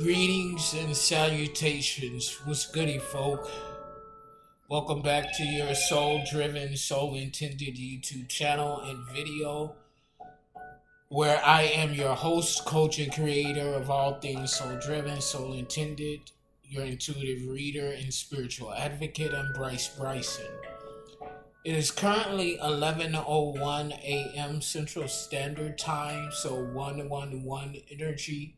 Greetings and salutations. What's goody, folk? Welcome back to your soul-driven, soul-intended YouTube channel and video, where I am your host, coach, and creator of all things soul-driven, soul-intended, your intuitive reader and spiritual advocate. I'm Bryce Bryson. It is currently 11:01 a.m. Central Standard Time, so 111 energy.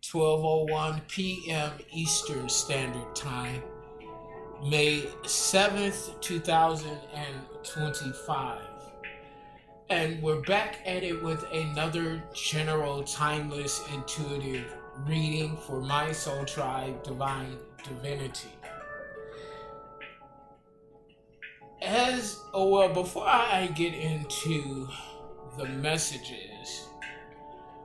12:01 p.m. Eastern Standard Time, May 7th, 2025. And we're back at it with another general, timeless, intuitive reading for my soul tribe, Divine Divinity. Before I get into the messages,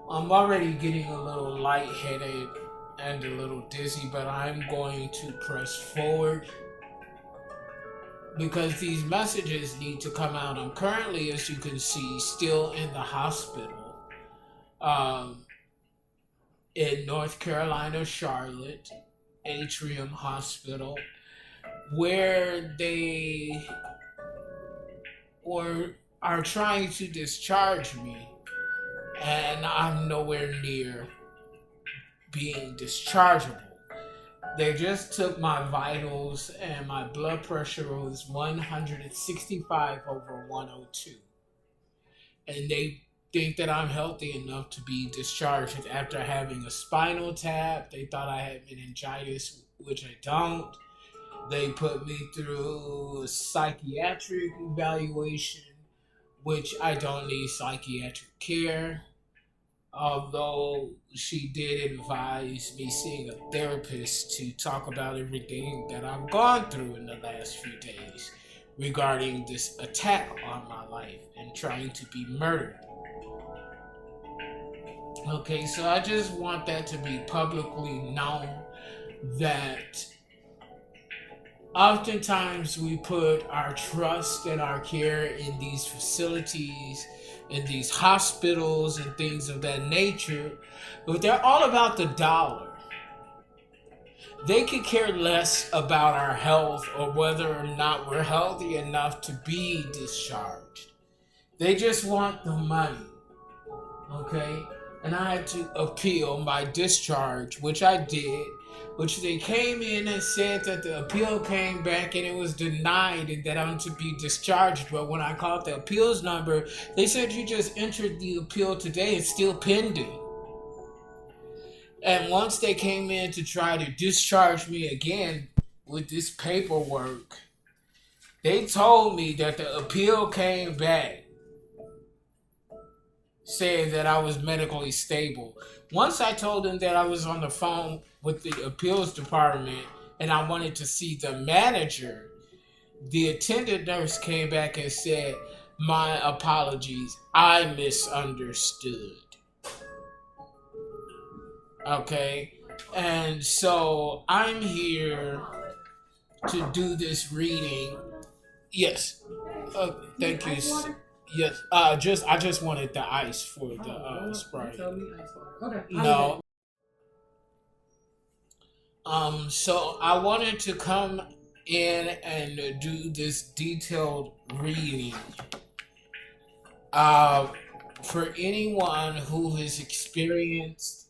I'm already getting a little lightheaded and a little dizzy, but I'm going to press forward because these messages need to come out. I'm currently, as you can see, still in the hospital in North Carolina, Charlotte, Atrium Hospital, where they are trying to discharge me. And I'm nowhere near being dischargeable. They just took my vitals and my blood pressure was 165/102. And they think that I'm healthy enough to be discharged after having a spinal tap. They thought I had meningitis, which I don't. They put me through a psychiatric evaluation, which I don't need psychiatric care. Although she did advise me seeing a therapist to talk about everything that I've gone through in the last few days regarding this attack on my life and trying to be murdered. Okay, so I just want that to be publicly known that oftentimes we put our trust and our care in these facilities, in these hospitals and things of that nature, but they're all about the dollar. They could care less about our health or whether or not we're healthy enough to be discharged. They just want the money, okay? And I had to appeal my discharge, which I did, which they came in and said that the appeal came back and it was denied and that I'm to be discharged. But when I called the appeals number, they said you just entered the appeal today, it's still pending. And once they came in to try to discharge me again with this paperwork, they told me that the appeal came back saying that I was medically stable. Once I told them that I was on the phone with the appeals department and I wanted to see the manager, the attendant nurse came back and said, "My apologies, I misunderstood." Okay, and so I'm here to do this reading. Yes, thank you. Yes, I just wanted the ice for the Sprite. Okay. No. So I wanted to come in and do this detailed reading. For anyone who has experienced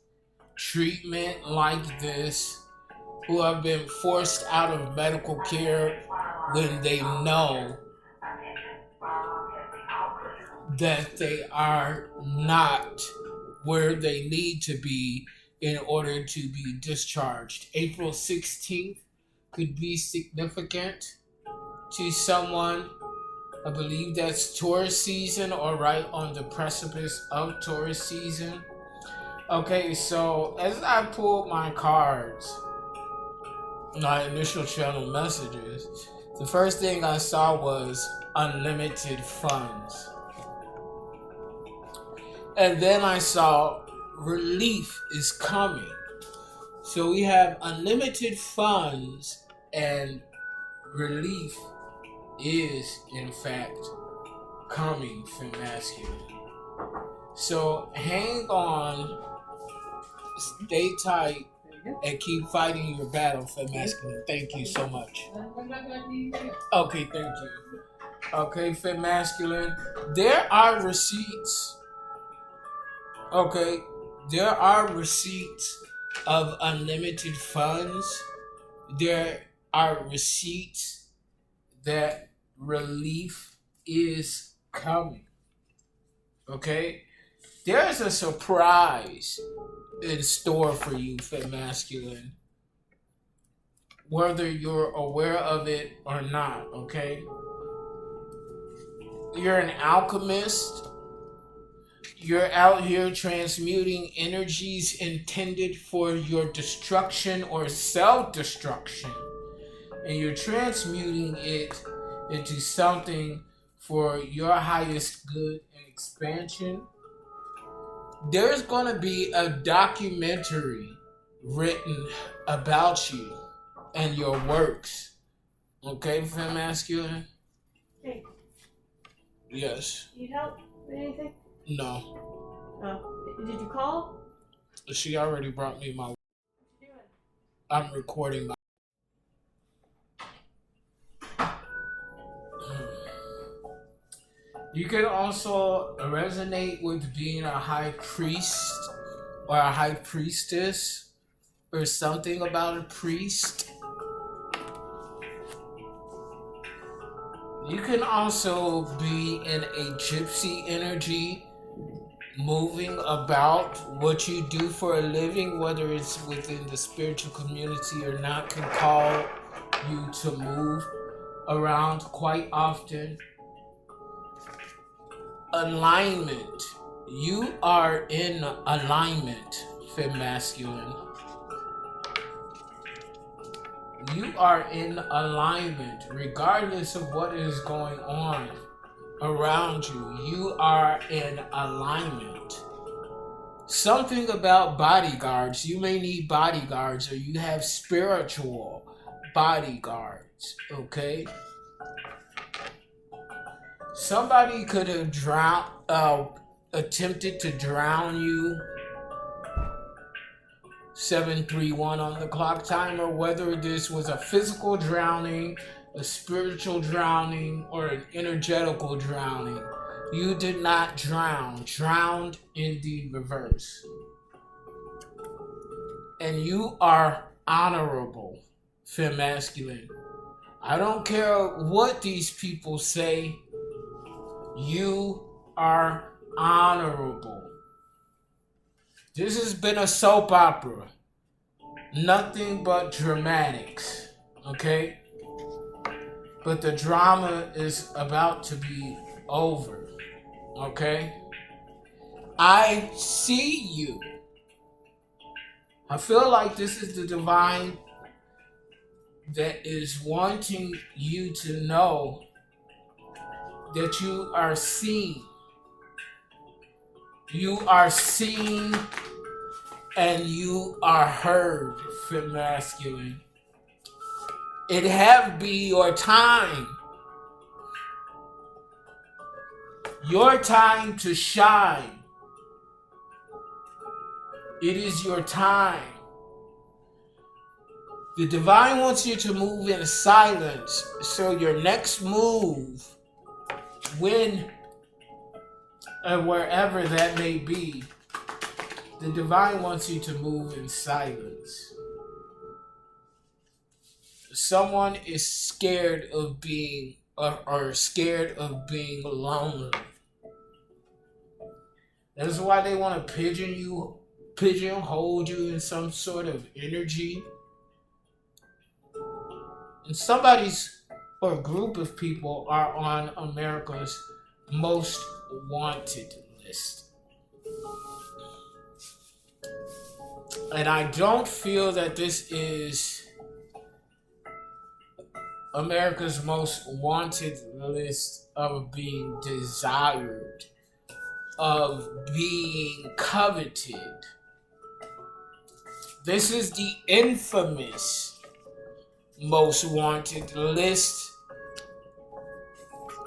treatment like this, who have been forced out of medical care when they know that they are not where they need to be in order to be discharged. April 16th could be significant to someone. I believe that's Taurus season or right on the precipice of Taurus season. Okay, so as I pulled my cards, my initial channel messages, the first thing I saw was unlimited funds. And then I saw relief is coming. So we have unlimited funds and relief is in fact coming from masculine. So hang on, stay tight, And keep fighting your battle for masculine. Thank you so much. Okay, thank you. Okay, for masculine. There are receipts. Okay, there are receipts of unlimited funds. There are receipts that relief is coming. Okay, there's a surprise in store for you, for masculine, whether you're aware of it or not. Okay, you're an alchemist. You're out here transmuting energies intended for your destruction or self-destruction, and you're transmuting it into something for your highest good and expansion. There's going to be a documentary written about you and your works. Okay, femme masculine? Hey. Yes. Need help with anything? No. Oh. Did you call? She already brought me my... What you doing? I'm recording my... You can also resonate with being a high priest or a high priestess or something about a priest. You can also be in a gypsy energy, moving about. What you do for a living, whether it's within the spiritual community or not, can call you to move around quite often. Alignment. You are in alignment, femme masculine. You are in alignment regardless of what is going on around you. You are in alignment. Something about bodyguards. You may need bodyguards, or you have spiritual bodyguards, okay? Somebody could have attempted to drown you. 731 on the clock timer, whether this was a physical drowning, a spiritual drowning, or an energetical drowning. You did not drown. Drowned in the reverse. And you are honorable, femme masculine. I don't care what these people say. You are honorable. This has been a soap opera. Nothing but dramatics. Okay? But the drama is about to be over. Okay? I see you. I feel like this is the divine that is wanting you to know that you are seen. You are seen and you are heard, femme masculine. It have be your time. Your time to shine. It is your time. The divine wants you to move in silence, so your next move, when and wherever that may be, the divine wants you to move in silence. Someone is scared of being or scared of being lonely. That's why they want to pigeonhole you in some sort of energy. And somebody's or a group of people are on America's most wanted list. And I don't feel that this is America's most wanted list of being desired, of being coveted. This is the infamous most wanted list.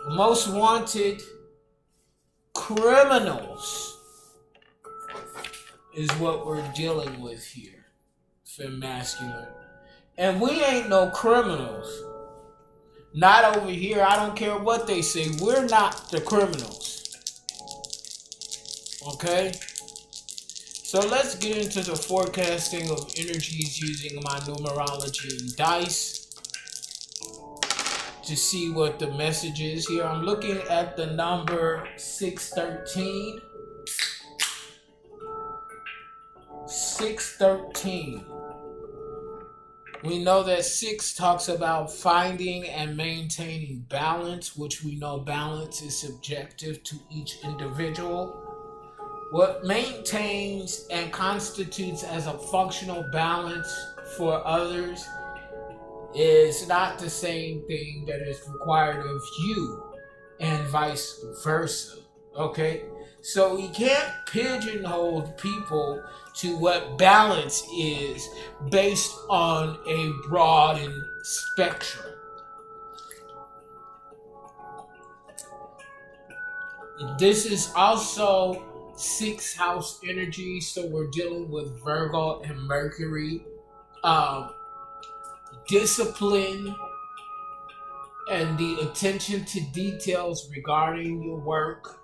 Most wanted criminals is what we're dealing with here. fem masculine. And we ain't no criminals. Not over here. I don't care what they say. We're not the criminals. Okay? So let's get into the forecasting of energies using my numerology and dice to see what the message is here. I'm looking at the number 613. 613. We know that 6 talks about finding and maintaining balance, which we know balance is subjective to each individual. What maintains and constitutes as a functional balance for others is not the same thing that is required of you, and vice versa. Okay? So we can't pigeonhole people to what balance is based on a broadened spectrum. This is also 6th house energy, so we're dealing with Virgo and Mercury. Discipline and the attention to details regarding your work.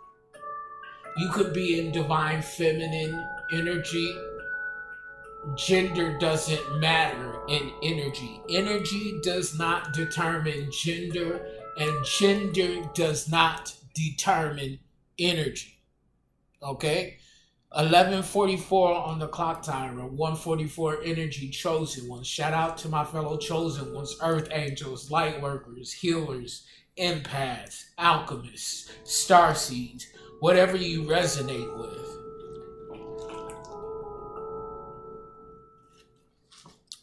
You could be in divine feminine energy. Gender doesn't matter in energy. Energy does not determine gender, and gender does not determine energy. Okay? 11:44 on the clock timer, 1:44 energy, chosen ones. Shout out to my fellow chosen ones, earth angels, light workers, healers, empaths, alchemists, starseeds, whatever you resonate with.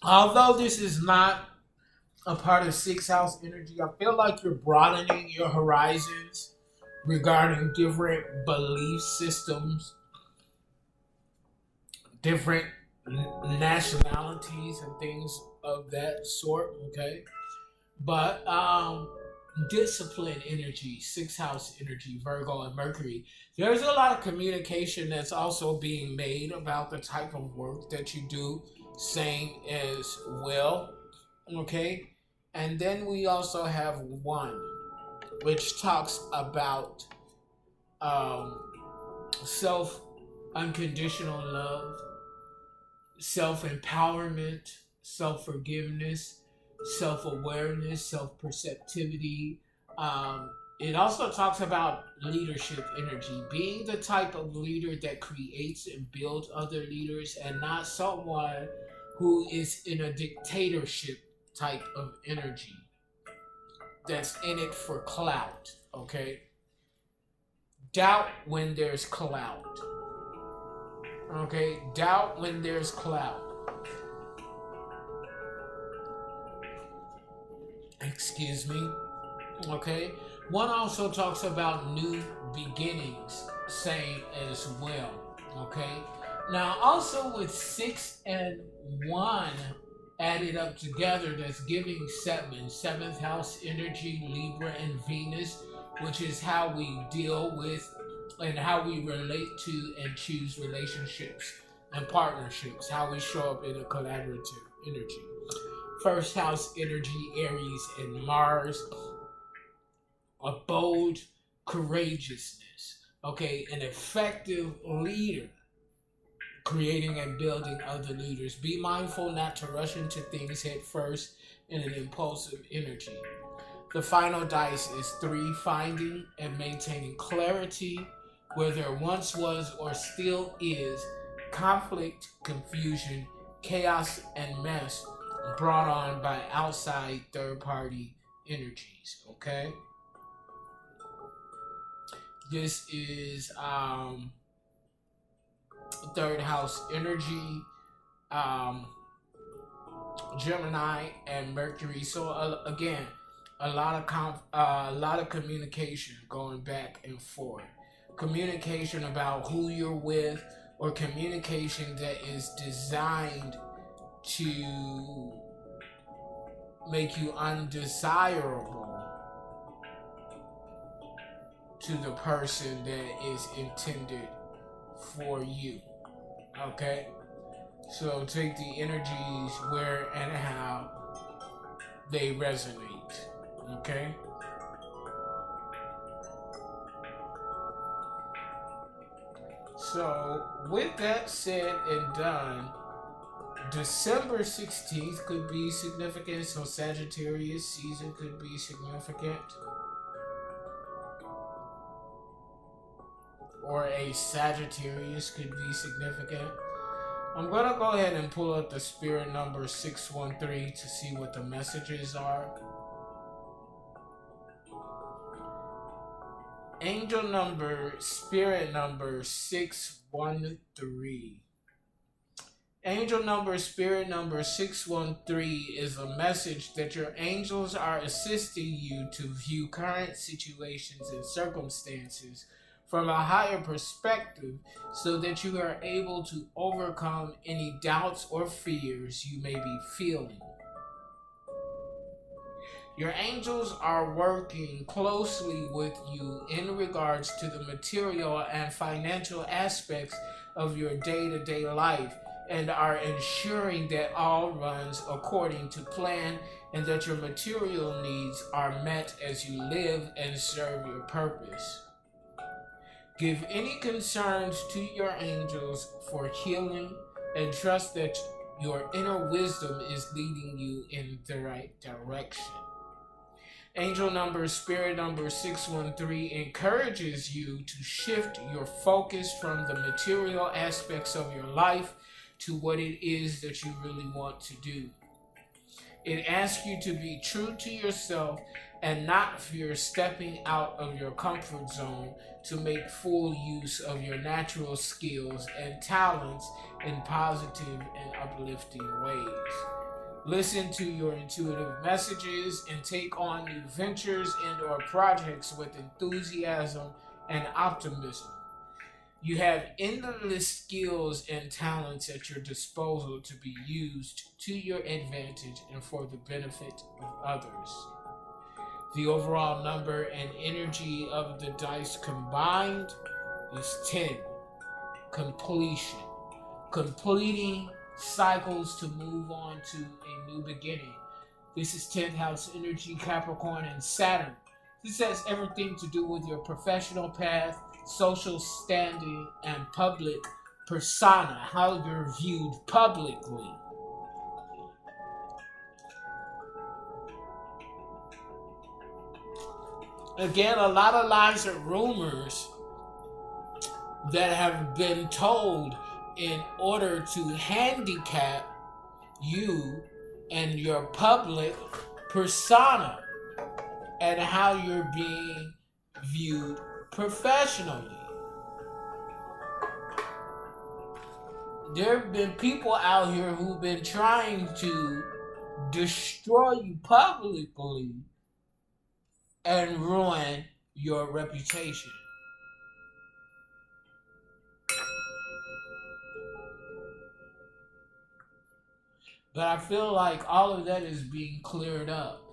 Although this is not a part of 6th house energy, I feel like you're broadening your horizons regarding different belief systems, different nationalities and things of that sort, okay? But discipline energy, 6th house energy, Virgo and Mercury, there's a lot of communication that's also being made about the type of work that you do, same as well, okay? And then we also have 1, which talks about self unconditional love, self-empowerment, self-forgiveness, self-awareness, self-perceptivity. It also talks about leadership energy, being the type of leader that creates and builds other leaders, and not someone who is in a dictatorship type of energy that's in it for clout, okay? Doubt when there's clout. Okay, doubt when there's clout. Excuse me. Okay, 1 also talks about new beginnings, same as well. Okay, now also with 6 and 1 added up together, that's giving 7, 7th house energy, Libra and Venus, which is how we deal with and how we relate to and choose relationships and partnerships, how we show up in a collaborative energy. 1st house energy, Aries and Mars, a bold courageousness, okay, an effective leader, creating and building other leaders. Be mindful not to rush into things head first in an impulsive energy. The final dice is 3, finding and maintaining clarity where there once was or still is conflict, confusion, chaos, and mess brought on by outside third-party energies, okay? This is 3rd house energy, Gemini and Mercury. So again, a lot of communication going back and forth. Communication about who you're with, or communication that is designed to make you undesirable to the person that is intended for you. Okay? So take the energies where and how they resonate. Okay? So, with that said and done, December 16th could be significant, so Sagittarius season could be significant. Or a Sagittarius could be significant. I'm going to go ahead and pull up the spirit number 613 to see what the messages are. Angel number, spirit number 613. Angel number, spirit number 613 is a message that your angels are assisting you to view current situations and circumstances from a higher perspective so that you are able to overcome any doubts or fears you may be feeling. Your angels are working closely with you in regards to the material and financial aspects of your day-to-day life and are ensuring that all runs according to plan and that your material needs are met as you live and serve your purpose. Give any concerns to your angels for healing and trust that your inner wisdom is leading you in the right direction. Angel number, spirit number 613 encourages you to shift your focus from the material aspects of your life to what it is that you really want to do. It asks you to be true to yourself and not fear stepping out of your comfort zone to make full use of your natural skills and talents in positive and uplifting ways. Listen to your intuitive messages and take on new ventures and/or projects with enthusiasm and optimism. You have endless skills and talents at your disposal to be used to your advantage and for the benefit of others. The overall number and energy of the dice combined is 10. Completion. Completing cycles to move on to a new beginning. This is 10th house energy, Capricorn and Saturn. This has everything to do with your professional path, social standing, and public persona, how you're viewed publicly. Again, a lot of lies and rumors that have been told in order to handicap you and your public persona and how you're being viewed professionally. There have been people out here who've been trying to destroy you publicly and ruin your reputation. But I feel like all of that is being cleared up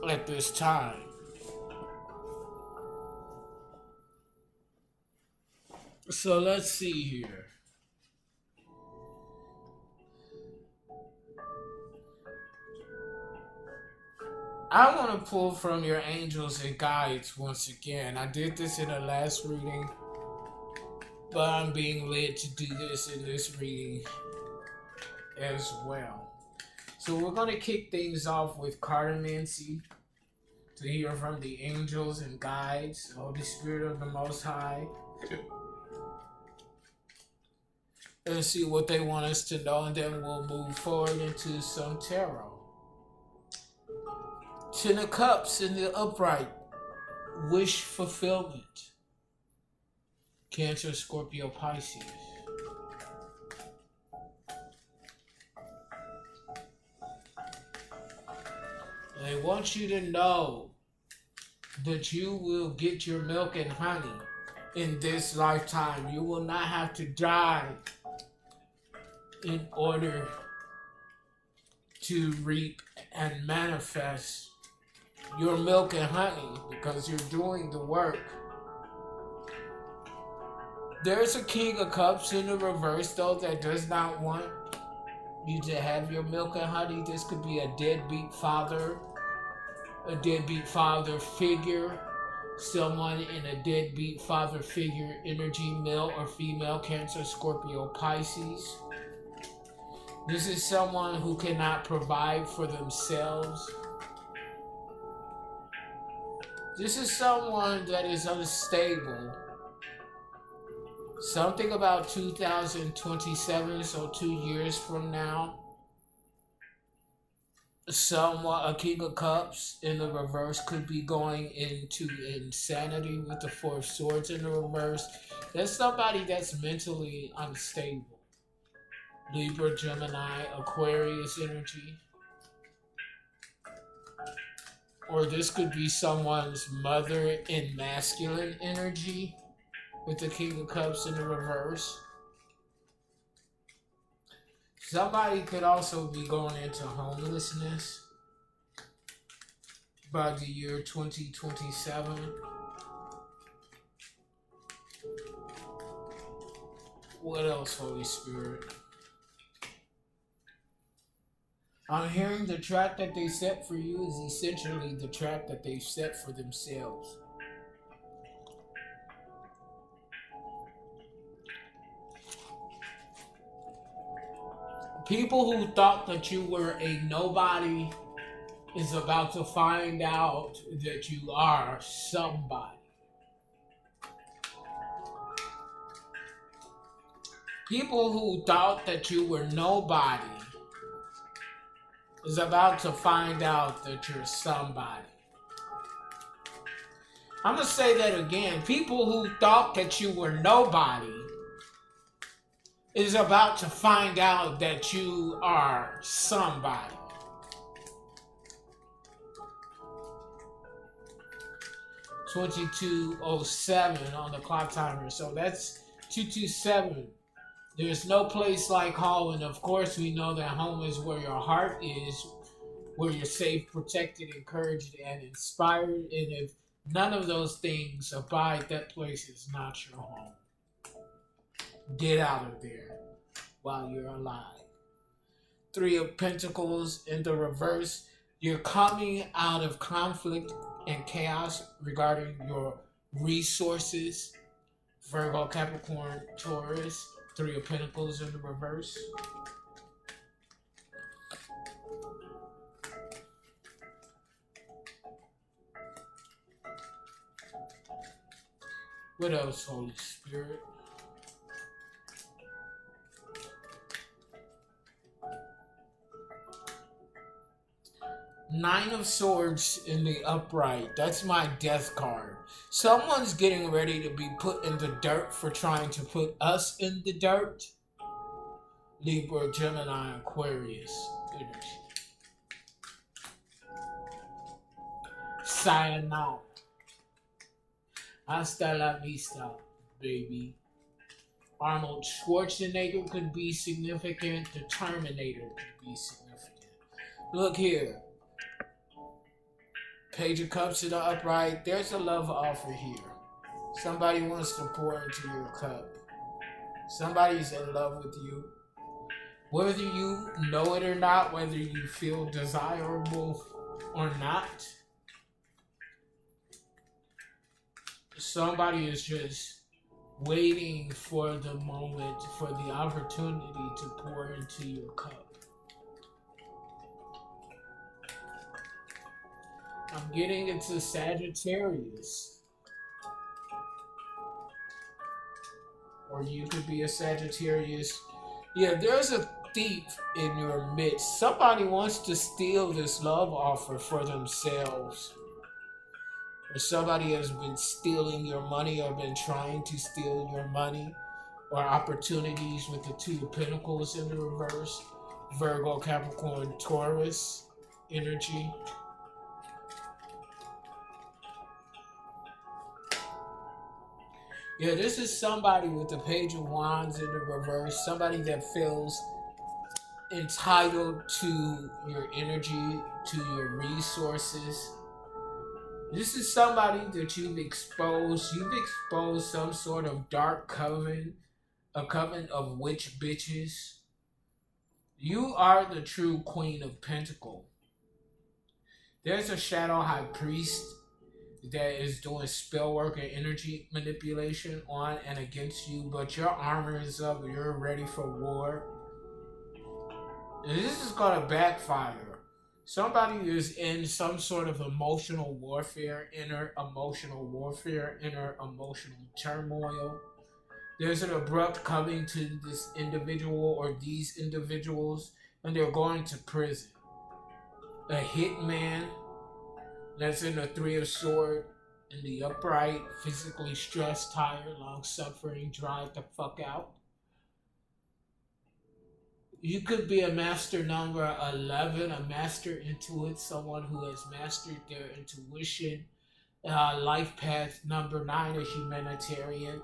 at this time. So let's see here. I want to pull from your angels and guides once again. I did this in the last reading, but I'm being led to do this in this reading as well. So we're going to kick things off with cartomancy to hear from the angels and guides, Holy Spirit of the Most High, and see what they want us to know, and then we'll move forward into some tarot. 10 of Cups in the upright, wish fulfillment. Cancer, Scorpio, Pisces. They want you to know that you will get your milk and honey in this lifetime. You will not have to die in order to reap and manifest your milk and honey, because you're doing the work There's a King of Cups in the reverse, though, that does not want you to have your milk and honey. This could be a deadbeat father figure, someone in a deadbeat father figure energy, male or female, Cancer, Scorpio, Pisces. This is someone who cannot provide for themselves. This is someone that is unstable. Something about 2027, so 2 years from now. Someone, a King of Cups in the reverse, could be going into insanity with the Four of Swords in the reverse. That's somebody that's mentally unstable. Libra, Gemini, Aquarius energy. Or this could be someone's mother in masculine energy with the King of Cups in the reverse. Somebody could also be going into homelessness by the year 2027. What else, Holy Spirit? I'm hearing the trap that they set for you is essentially the trap that they've set for themselves. People who thought that you were a nobody is about to find out that you are somebody. People who thought that you were nobody is about to find out that you're somebody. I'm going to say that again. People who thought that you were nobody is about to find out that you are somebody. (22:07) on the clock timer. So that's 227. There's no place like home, and of course we know that home is where your heart is, where you're safe, protected, encouraged, and inspired. And if none of those things abide, that place is not your home. Get out of there while you're alive. Three of Pentacles in the reverse. You're coming out of conflict and chaos regarding your resources. Virgo, Capricorn, Taurus. Three of Pentacles in the reverse. What else, Holy Spirit? Nine of Swords in the upright. That's my death card. Someone's getting ready to be put in the dirt for trying to put us in the dirt. Libra, Gemini, Aquarius energy. Sayonara. Hasta la vista, baby. Arnold Schwarzenegger could be significant. The Terminator could be significant. Look here. Page of Cups in the upright. There's a love offer here. Somebody wants to pour into your cup. Somebody's in love with you. Whether you know it or not, whether you feel desirable or not, somebody is just waiting for the moment, for the opportunity to pour into your cup. I'm getting into Sagittarius. Or you could be a Sagittarius. Yeah, there's a thief in your midst. Somebody wants to steal this love offer for themselves. Or somebody has been stealing your money or been trying to steal your money. Or opportunities with the Two of Pentacles in the reverse. Virgo, Capricorn, Taurus energy. Yeah, this is somebody with the Page of Wands in the reverse. Somebody that feels entitled to your energy, to your resources. This is somebody that you've exposed. You've exposed some sort of dark coven, a coven of witch bitches. You are the true Queen of Pentacles. There's a shadow high priest that is doing spell work and energy manipulation on and against you, but your armor is up, you're ready for war. And this is gonna backfire. Somebody is in some sort of emotional warfare, inner emotional turmoil. There's an abrupt coming to this individual or these individuals, and they're going to prison. A hitman that's in the Three of Swords, in the upright, physically stressed, tired, long-suffering, drive the fuck out. You could be a master number 11, a master intuit, someone who has mastered their intuition. Life path number 9, a humanitarian.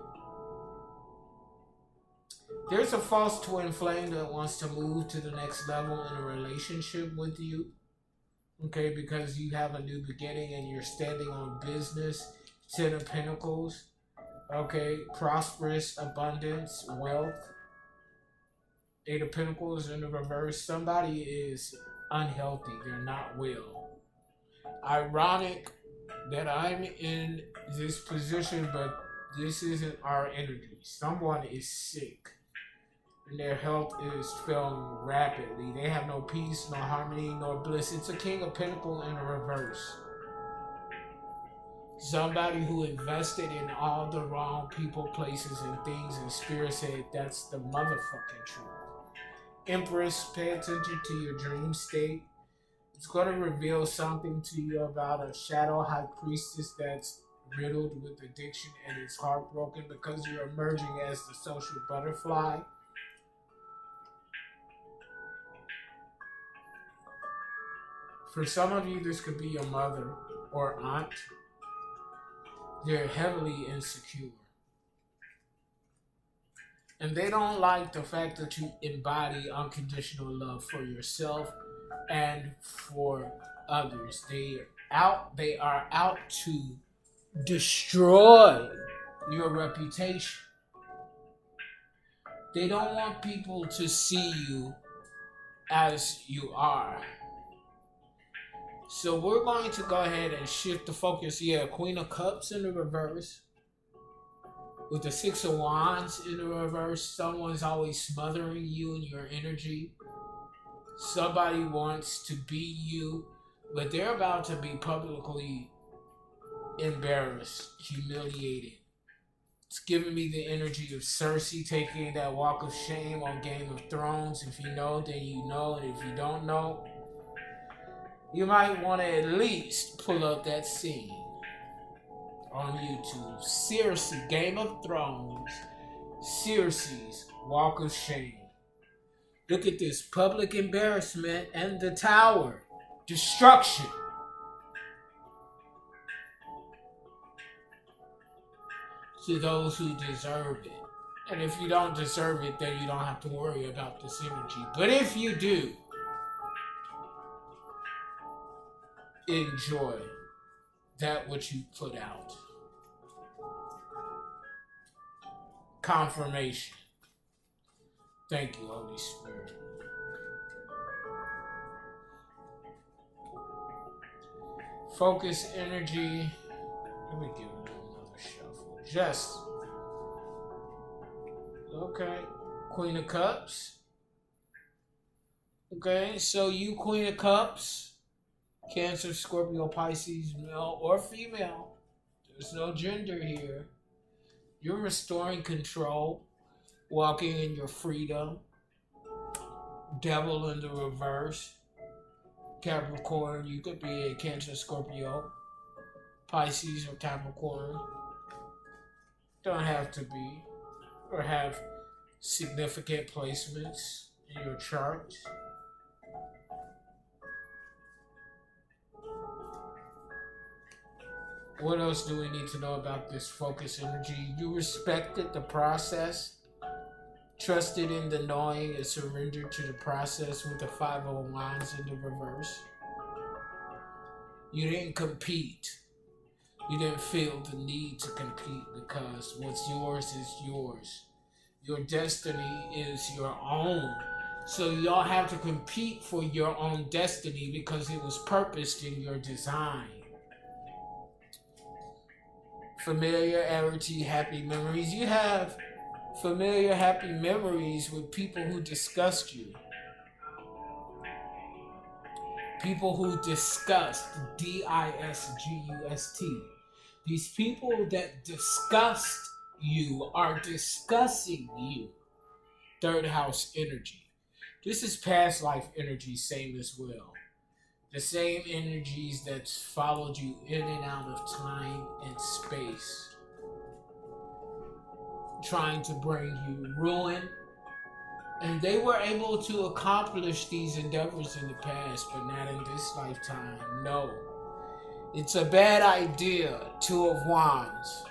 There's a false twin flame that wants to move to the next level in a relationship with you. Okay, because you have a new beginning and you're standing on business. 10 of Pentacles. Okay, prosperous, abundance, wealth. 8 of Pentacles in the reverse. Somebody is unhealthy. They're not well. Ironic that I'm in this position, but this isn't our energy. Someone is sick. And their health is failing rapidly. They have no peace, no harmony, nor bliss. It's a King of Pentacles in the reverse. Somebody who invested in all the wrong people, places, and things, and Spirit said that's the motherfucking truth. Empress, pay attention to your dream state. It's going to reveal something to you about a shadow high priestess that's riddled with addiction and is heartbroken because you're emerging as the social butterfly. For some of you, this could be your mother or aunt. They're heavily insecure. And they don't like the fact that you embody unconditional love for yourself and for others. They are out to destroy your reputation. They don't want people to see you as you are. So we're going to go ahead and shift the focus. Yeah, Queen of Cups in the reverse. With the 6 of Wands in the reverse. Someone's always smothering you in your energy. Somebody wants to be you, but they're about to be publicly embarrassed, humiliated. It's giving me the energy of Cersei taking that walk of shame on Game of Thrones. If you know, then you know. And if you don't know, you might want to at least pull up that scene on YouTube. Cersei, Game of Thrones, Cersei's walk of shame. Look at this public embarrassment and the tower. Destruction. To those who deserve it. And if you don't deserve it, then you don't have to worry about this energy. But if you do, enjoy that which you put out. Confirmation. Thank you, Holy Spirit. Focus energy. Let me give it another shuffle. Just. Okay. Queen of Cups. Okay, so you Queen of Cups. Cancer, Scorpio, Pisces, male or female. There's no gender here. You're restoring control. Walking in your freedom. Devil in the reverse. Capricorn, you could be a Cancer, Scorpio, Pisces, or Capricorn. Don't have to be. Or have significant placements in your chart. What else do we need to know about this focus energy? You respected the process, trusted in the knowing, and surrendered to the process with the 5 of Wands in the reverse. You didn't compete. You didn't feel the need to compete because what's yours is yours. Your destiny is your own. So you don't have to compete for your own destiny because it was purposed in your design. Familiarity, happy memories. You have familiar, happy memories with people who disgust you. People who disgust, D-I-S-G-U-S-T. These people that disgust you are discussing you. Third house energy. This is past life energy, same as well. The same energies that followed you in and out of time and space. Trying to bring you ruin. And they were able to accomplish these endeavors in the past, but not in this lifetime. No. It's a bad idea. Two of Wands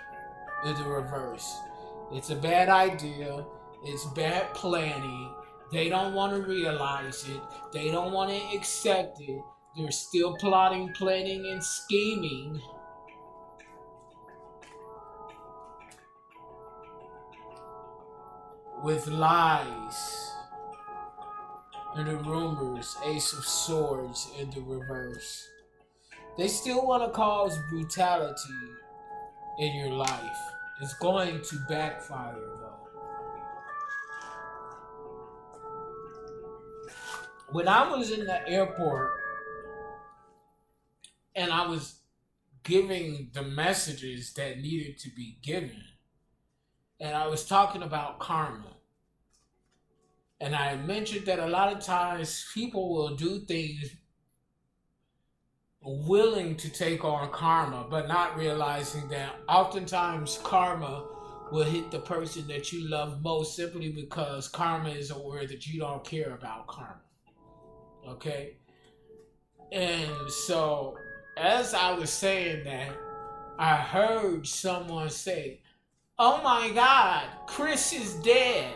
in the reverse. It's a bad idea. It's bad planning. They don't want to realize it. They don't want to accept it. They're still plotting, planning, and scheming. With lies and the rumors, Ace of Swords in the reverse. They still want to cause brutality in your life. It's going to backfire though. When I was in the airport and I was giving the messages that needed to be given, and I was talking about karma, and I mentioned that a lot of times people will do things willing to take on karma, but not realizing that oftentimes karma will hit the person that you love most simply because karma is a word that you don't care about karma. Okay? And so, as I was saying that, I heard someone say, "Oh my God, Chris is dead."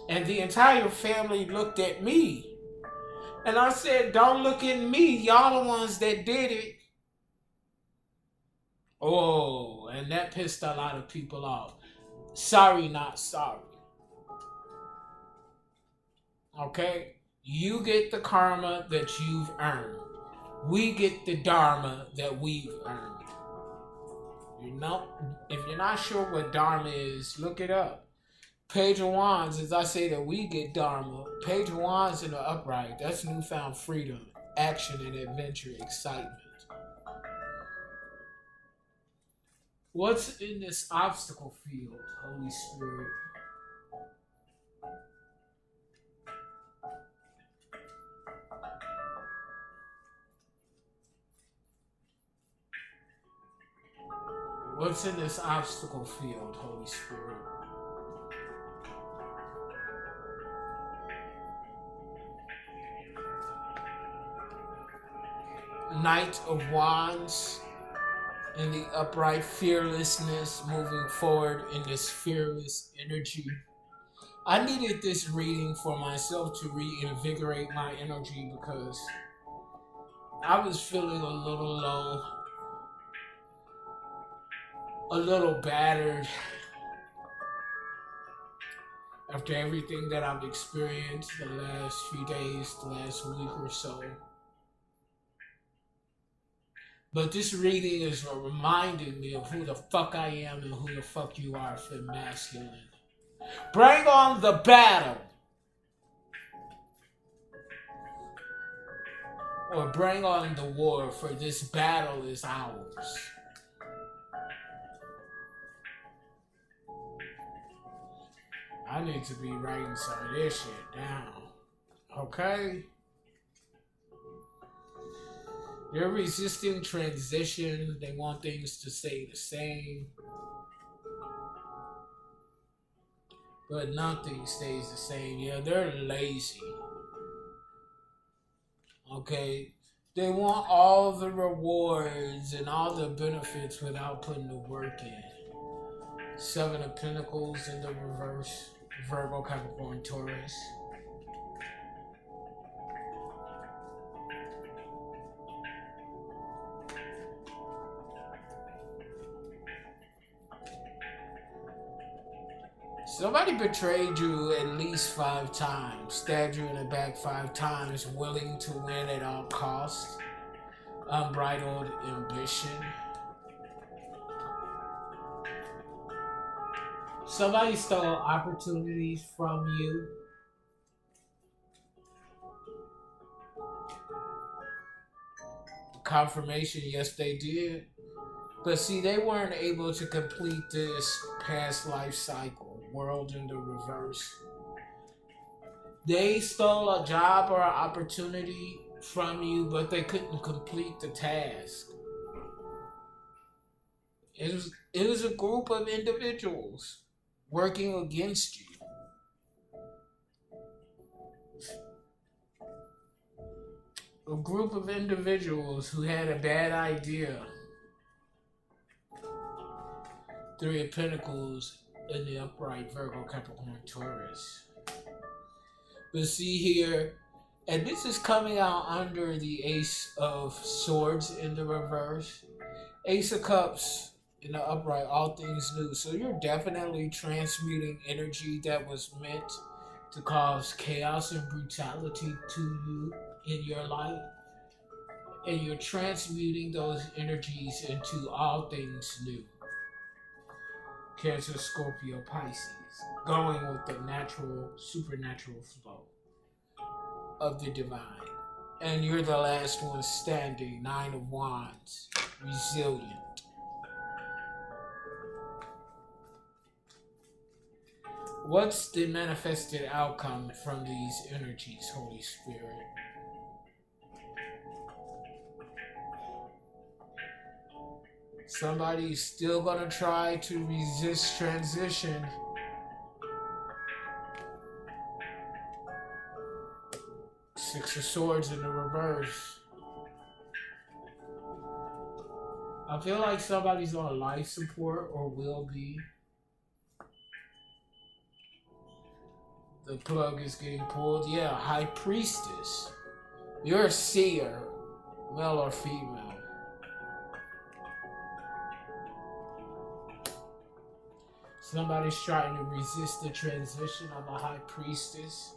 And the entire family looked at me. And I said, "Don't look at me. Y'all the ones that did it." Oh, and that pissed a lot of people off. Sorry, not sorry. Okay? You get the karma that you've earned. We get the dharma that we've earned. If you're not sure what dharma is, look it up. Page of Wands, as I say that we get dharma. Page of Wands in the upright. That's newfound freedom, action, and adventure, excitement. What's in this obstacle field, Holy Spirit? What's in this obstacle field, Holy Spirit? Knight of Wands in the upright, fearlessness, moving forward in this fearless energy. I needed this reading for myself to reinvigorate my energy because I was feeling a little low, a little battered after everything that I've experienced the last few days, the last week or so. But this reading is reminding me of who the fuck I am and who the fuck you are, Femme Masculine. Bring on the battle. Or bring on the war, for this battle is ours. I need to be writing some of this shit down. Okay? They're resisting transition. They want things to stay the same. But nothing stays the same. Yeah, they're lazy. Okay? They want all the rewards and all the benefits without putting the work in. Seven of Pentacles in the reverse. Virgo, Capricorn, Taurus. Somebody betrayed you at least 5 times, stabbed you in the back 5 times, willing to win at all costs, unbridled ambition. Somebody stole opportunities from you. Confirmation, yes they did. But see, they weren't able to complete this past life cycle, world in the reverse. They stole a job or an opportunity from you, but they couldn't complete the task. It was a group of individuals working against you. A group of individuals who had a bad idea. 3 of Pentacles in the upright, Virgo, Capricorn, Taurus. But see here, and this is coming out under the Ace of Swords in the reverse. Ace of Cups in the upright, all things new. So you're definitely transmuting energy that was meant to cause chaos and brutality to you in your life. And you're transmuting those energies into all things new. Cancer, Scorpio, Pisces. Going with the natural, supernatural flow of the divine. And you're the last one standing. 9 of Wands. Resilient. What's the manifested outcome from these energies, Holy Spirit? Somebody's still gonna try to resist transition. Six of Swords in the reverse. I feel like somebody's on life support or will be. The plug is getting pulled. Yeah, High Priestess. You're a seer, male or female. Somebody's trying to resist the transition of a High Priestess.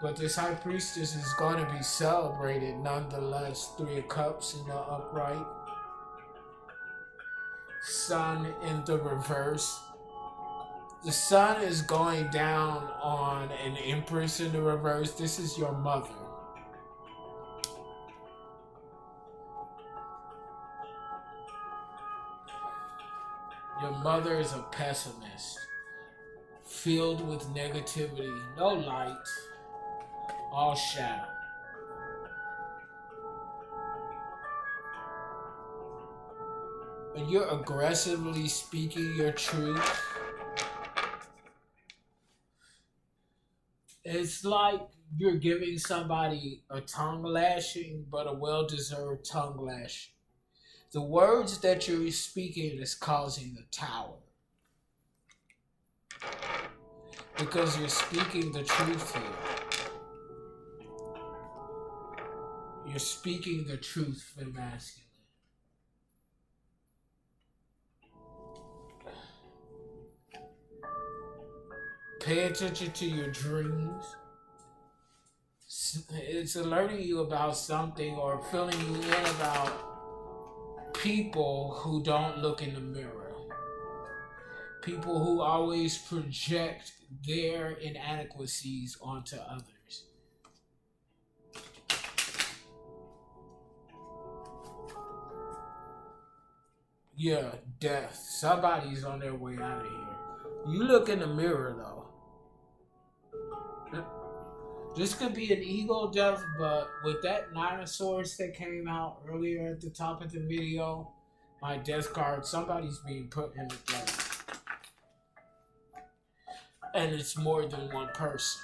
But this High Priestess is going to be celebrated nonetheless. 3 of Cups in the upright. Sun in the reverse. The sun is going down on an Empress in the reverse. This is your mother. Your mother is a pessimist, filled with negativity, no light, all shadow. And you're aggressively speaking your truth. It's like you're giving somebody a tongue lashing, but a well-deserved tongue lashing. The words that you're speaking is causing a tower. Because you're speaking the truth here. You're speaking the truth for masculine. Pay attention to your dreams. It's alerting you about something or filling you in about people who don't look in the mirror. People who always project their inadequacies onto others. Yeah, death. Somebody's on their way out of here. You look in the mirror though. This could be an ego death, but with that 9 of Swords that came out earlier at the top of the video, my death card, somebody's being put in the death. And it's more than one person.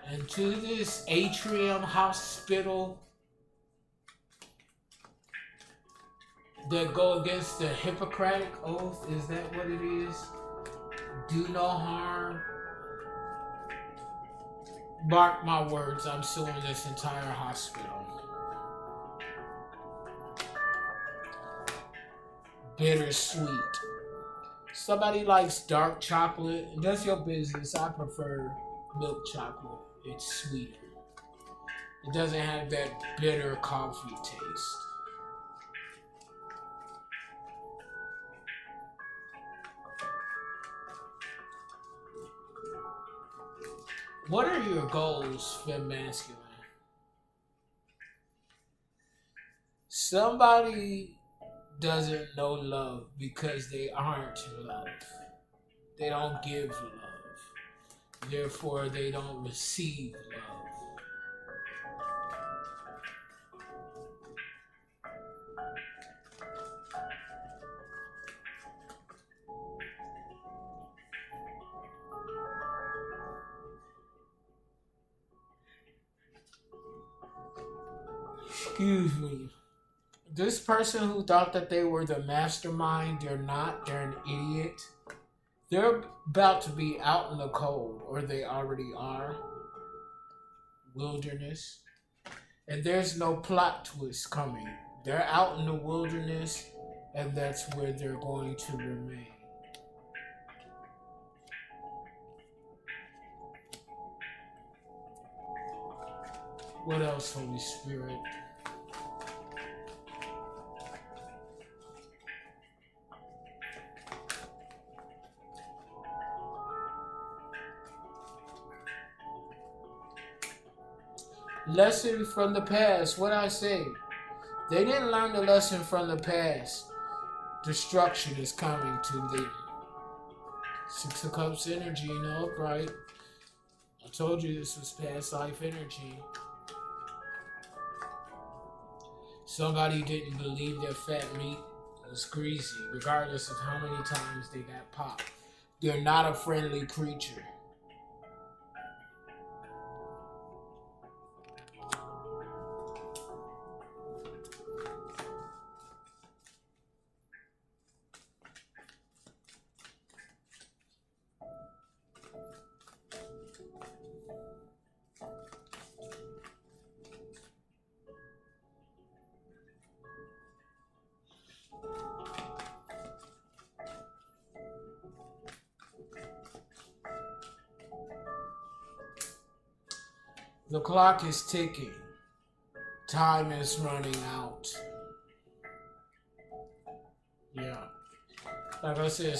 And to this atrium hospital that go against the Hippocratic Oath, is that what it is? Do no harm. Mark my words, I'm suing this entire hospital. Bittersweet. Somebody likes dark chocolate. That's your business. I prefer milk chocolate. It's sweeter. It doesn't have that bitter coffee taste. What are your goals, Fem Masculine? Somebody doesn't know love because they aren't love. They don't give love. Therefore, they don't receive love. Excuse me. This person who thought that they were the mastermind, they're not. They're an idiot. They're about to be out in the cold, or they already are. Wilderness. And there's no plot twist coming. They're out in the wilderness, and that's where they're going to remain. What else, Holy Spirit? Lesson from the past. What I say? They didn't learn the lesson from the past. Destruction is coming to them. Six of Cups energy, upright. I told you this was past life energy. Somebody didn't believe their fat meat was greasy, regardless of how many times they got popped. They're not a friendly creature. The clock is ticking. Time is running out. Yeah. Like I said,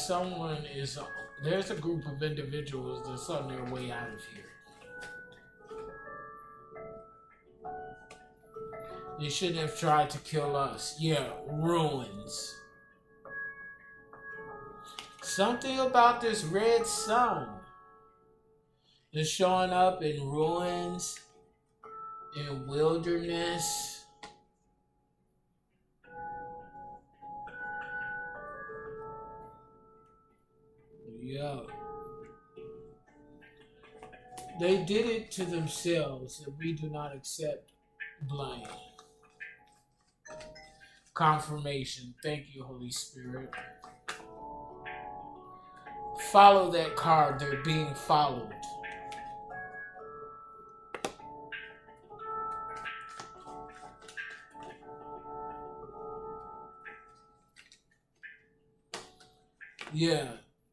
there's a group of individuals that's on their way out of here. They shouldn't have tried to kill us. Yeah, ruins. Something about this red sun is showing up in ruins, in wilderness. Yeah. They did it to themselves, and we do not accept blame. Confirmation. Thank you, Holy Spirit. Follow that card. They're being followed. Yeah,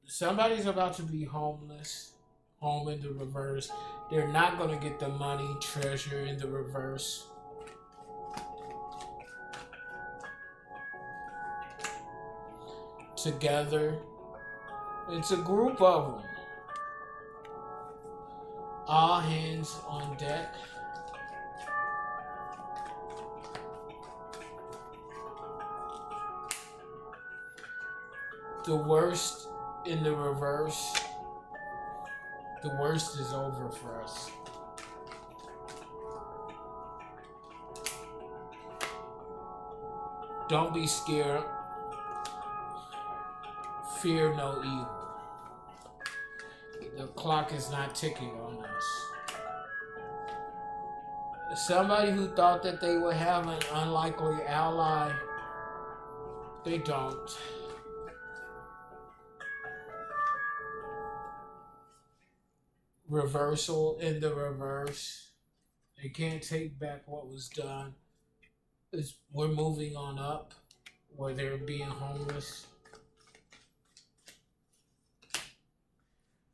somebody's about to be homeless. Home in the reverse. They're not going to get the money, treasure in the reverse. Together. It's a group of them. All hands on deck. The worst in the reverse. The worst is over for us. Don't be scared. Fear no evil. The clock is not ticking on us. Somebody who thought that they would have an unlikely ally, they don't. reversal in the reverse. They can't take back what was done. We're moving on up where they're being homeless.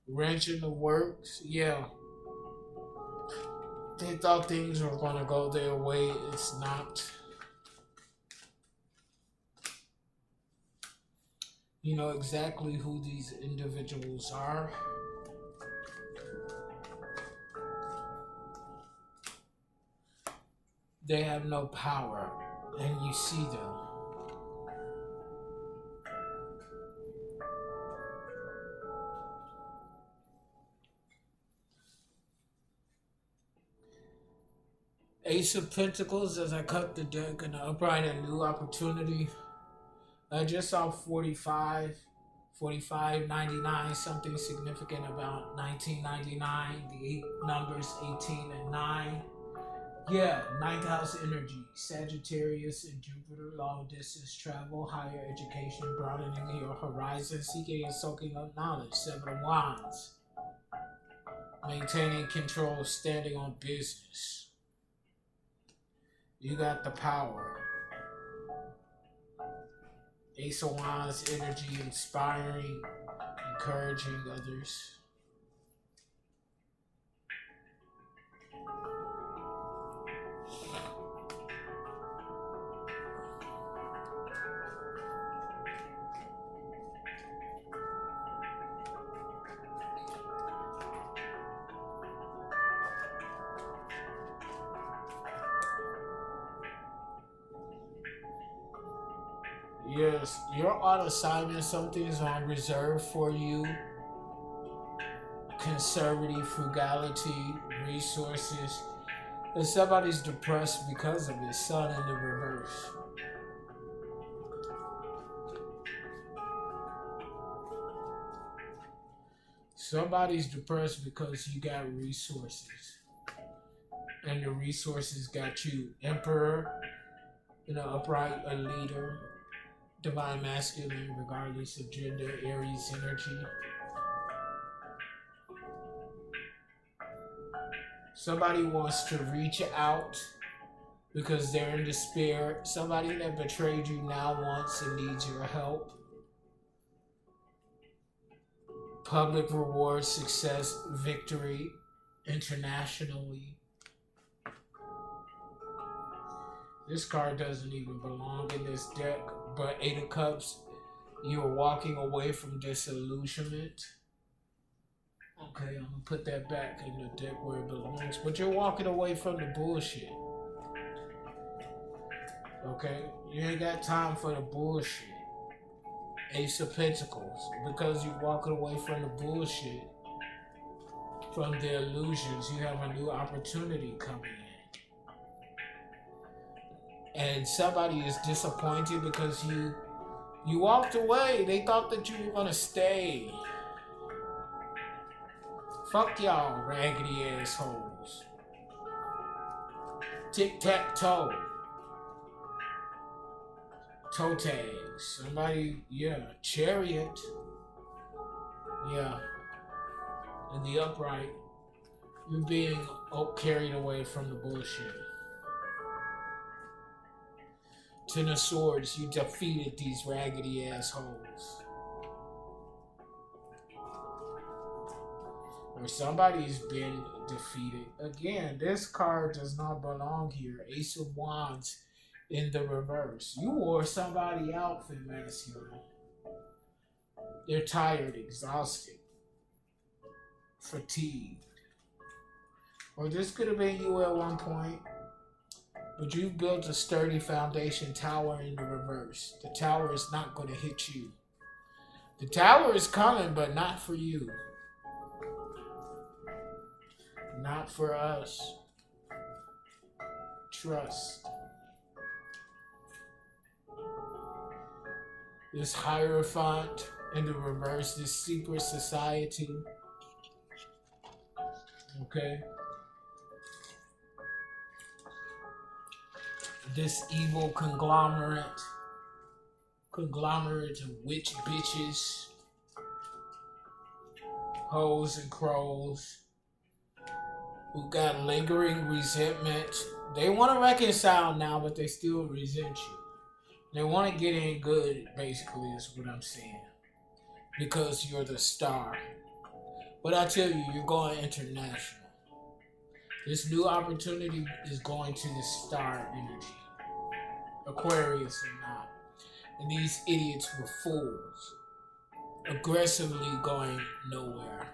Wrench in the works, yeah. They thought things were gonna go their way. It's not. You know exactly who these individuals are. They have no power, and you see them. Ace of Pentacles, as I cut the deck, and upright a new opportunity. I just saw 45, 99, something significant about 1999, the eight numbers 18 and 9. Yeah, ninth house energy, Sagittarius and Jupiter, long distance travel, higher education, broadening your horizon, seeking and soaking up knowledge, 7 of Wands. Maintaining control, standing on business. You got the power. Ace of Wands energy, inspiring, encouraging others. Yes, you're on assignment. Something is on reserve for you. Conservative, frugality, resources. And somebody's depressed because of his sun in the reverse. Somebody's depressed because you got resources. And the resources got you. Emperor, upright, a leader. Divine masculine, regardless of gender, Aries energy. Somebody wants to reach out because they're in despair. Somebody that betrayed you now wants and needs your help. Public reward, success, victory, internationally. This card doesn't even belong in this deck. But 8 of Cups, you're walking away from disillusionment. Okay, I'm gonna put that back in the deck where it belongs. But you're walking away from the bullshit. Okay, you ain't got time for the bullshit. Ace of Pentacles, because you're walking away from the bullshit, from the illusions, you have a new opportunity coming in. And somebody is disappointed because you walked away. They thought that you were gonna stay. Fuck y'all, raggedy assholes. Tic-tac-toe. Toe tags. Somebody, Chariot. Yeah. In the upright. You're being carried away from the bullshit. Ten of Swords, you defeated these raggedy assholes. Or somebody's been defeated. Again, this card does not belong here. Ace of Wands in the reverse. You wore somebody out for masculine. They're tired, exhausted, fatigued. Or this could have been you at one point. But you've built a sturdy foundation, tower in the reverse. The tower is not going to hit you. The tower is coming, but not for you. Not for us. Trust. This Hierophant in the reverse, this secret society. Okay. This evil conglomerate of witch bitches, hoes and crows, who got lingering resentment. They want to reconcile now, but they still resent you. They want to get in good, basically, is what I'm saying. Because you're the star. But I tell you, you're going international. This new opportunity is going to the star energy. Aquarius or not. And these idiots were fools. Aggressively going nowhere.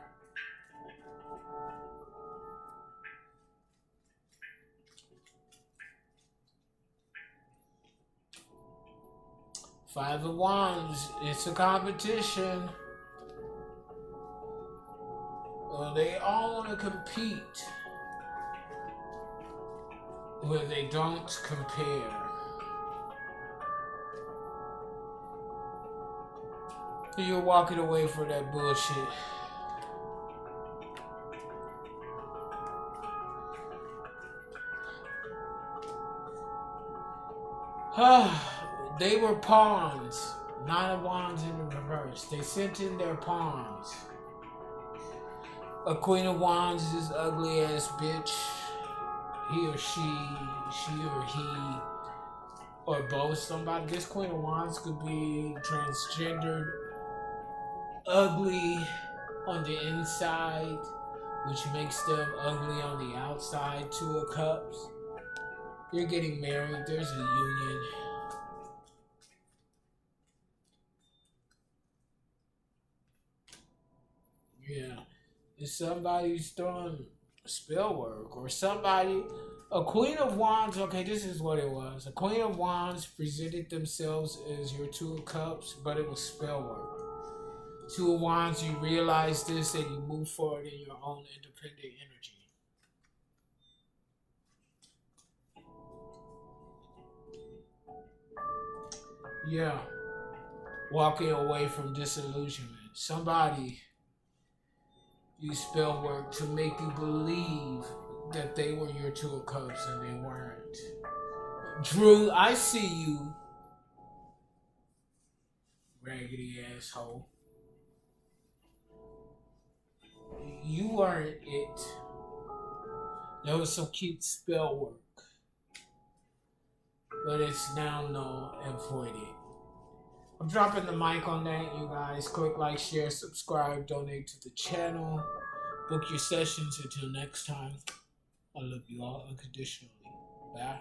Five of Wands, it's a competition. They all want to compete, but they don't compare. You're walking away from that bullshit. They were pawns. Nine of Wands in the reverse. They sent in their pawns. A Queen of Wands is this ugly ass bitch. He or she or he, or both somebody. This Queen of Wands could be transgendered, ugly on the inside, which makes them ugly on the outside. Two of Cups. You're getting married. There's a union. Yeah. If somebody's doing spell work or somebody, a Queen of Wands, okay, this is what it was. A Queen of Wands presented themselves as your Two of Cups, but it was spell work. Two of Wands, you realize this and you move forward in your own independent energy. Yeah. Walking away from disillusionment. Somebody used spell work to make you believe that they were your Two of Cups and they weren't. Drew, I see you, raggedy asshole. You weren't it. There was some cute spell work, but it's now null and voided. I'm dropping the mic on that, you guys. Click like, share, subscribe, donate to the channel. Book your sessions. Until next time, I love you all unconditionally. Bye.